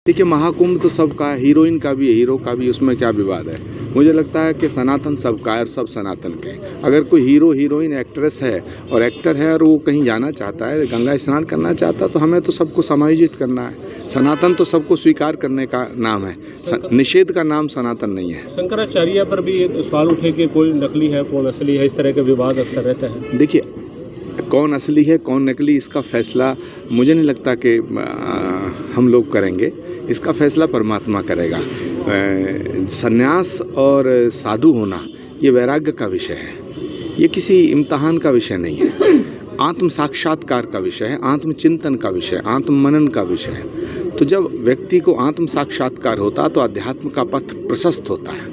देखिए, महाकुंभ तो सबका है, हीरोइन का भी है, हीरो का भी, उसमें क्या विवाद है। मुझे लगता है कि सनातन सबका है और सब सनातन के हैं। अगर कोई हीरो हीरोइन एक्ट्रेस है और एक्टर है और वो कहीं जाना चाहता है, गंगा स्नान करना चाहता है, तो हमें तो सबको समायोजित करना है। सनातन तो सबको स्वीकार करने का नाम है, निषेध का नाम सनातन नहीं है। शंकराचार्य पर भी सवाल उठे कि कोई नकली है, कौन असली है, इस तरह के विवाद अक्सर रहता है। देखिए, कौन असली है कौन नकली, इसका फैसला मुझे नहीं लगता कि हम लोग करेंगे। इसका फैसला परमात्मा करेगा। सन्यास और साधु होना ये वैराग्य का विषय है, ये किसी इम्तिहान का विषय नहीं है। आत्म साक्षात्कार का विषय है, आत्मचिंतन का विषय, आत्म मनन का विषय है। तो जब व्यक्ति को आत्म साक्षात्कार होता तो अध्यात्म का पथ प्रशस्त होता है।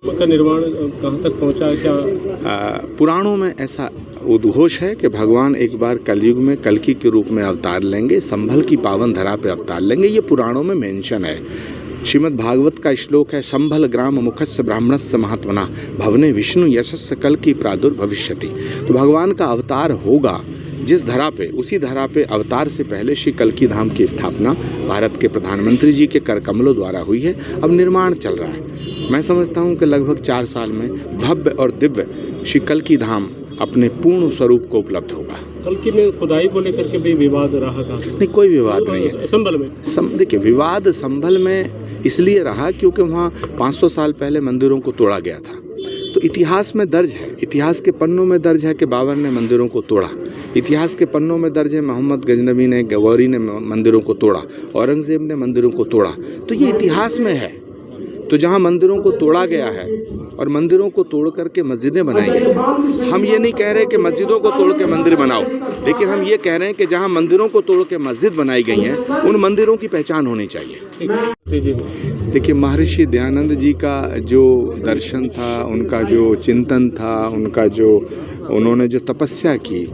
का निर्माण कहाँ तक पहुँचा है? क्या पुराणों में ऐसा उद्घोष है कि भगवान एक बार कलयुग में कल्कि के रूप में अवतार लेंगे, संभल की पावन धरा पे अवतार लेंगे। ये पुराणों में मेंशन है। श्रीमद् भागवत का श्लोक है, संभल ग्राम मुखस्य ब्राह्मणस्य महात्मना भवने विष्णु यशस्य कल्कि प्रादुर्भविष्यति। तो भगवान का अवतार होगा जिस धरा पे, उसी धरा पे अवतार से पहले श्री कल्कि धाम की स्थापना भारत के प्रधानमंत्री जी के कर कमलों द्वारा हुई है। अब निर्माण चल रहा है। मैं समझता हूँ कि लगभग 4 साल में भव्य और दिव्य श्री कल्कि धाम अपने पूर्ण स्वरूप को उपलब्ध होगा। कल्कि में खुदाई को लेकर के भी विवाद रहा था? नहीं, कोई विवाद नहीं है। संभल में देखिए, विवाद संभल में इसलिए रहा क्योंकि वहाँ 500 साल पहले मंदिरों को तोड़ा गया था। तो इतिहास में दर्ज है, इतिहास के पन्नों में दर्ज है कि बाबर ने मंदिरों को तोड़ा। इतिहास के पन्नों में दर्ज है मोहम्मद गजनबी ने, गौरी ने मंदिरों को तोड़ा, औरंगजेब ने मंदिरों को तोड़ा। तो ये इतिहास में है। तो जहाँ मंदिरों को तोड़ा गया है और मंदिरों को तोड़ करके मस्जिदें बनाई गई, हम ये नहीं कह रहे कि मस्जिदों को तोड़ के मंदिर बनाओ, लेकिन हम ये कह रहे हैं कि जहाँ मंदिरों को तोड़ के मस्जिद बनाई गई हैं, उन मंदिरों की पहचान होनी चाहिए। देखिए, महर्षि दयानंद जी का जो दर्शन था, उनका जो चिंतन था, उनका जो उन्होंने जो तपस्या की,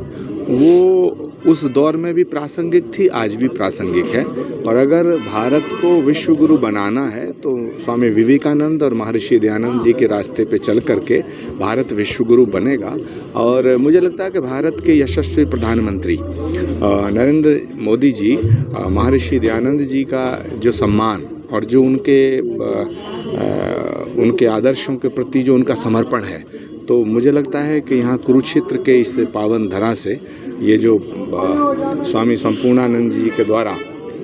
वो उस दौर में भी प्रासंगिक थी, आज भी प्रासंगिक है। और अगर भारत को विश्व गुरु बनाना है तो स्वामी विवेकानंद और महर्षि दयानंद जी के रास्ते पे चल करके भारत विश्व गुरु बनेगा। और मुझे लगता है कि भारत के यशस्वी प्रधानमंत्री नरेंद्र मोदी जी महर्षि दयानंद जी का जो सम्मान और जो उनके आदर्शों के प्रति जो उनका समर्पण है, तो मुझे लगता है कि यहाँ कुरुक्षेत्र के इस पावन धरा से ये जो स्वामी संपूर्णानंद जी के द्वारा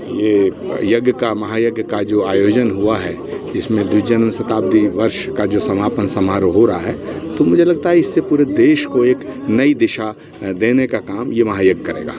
ये यज्ञ का, महायज्ञ का जो आयोजन हुआ है, जिसमें द्विजन्म शताब्दी वर्ष का जो समापन समारोह हो रहा है, तो मुझे लगता है इससे पूरे देश को एक नई दिशा देने का काम ये महायज्ञ करेगा।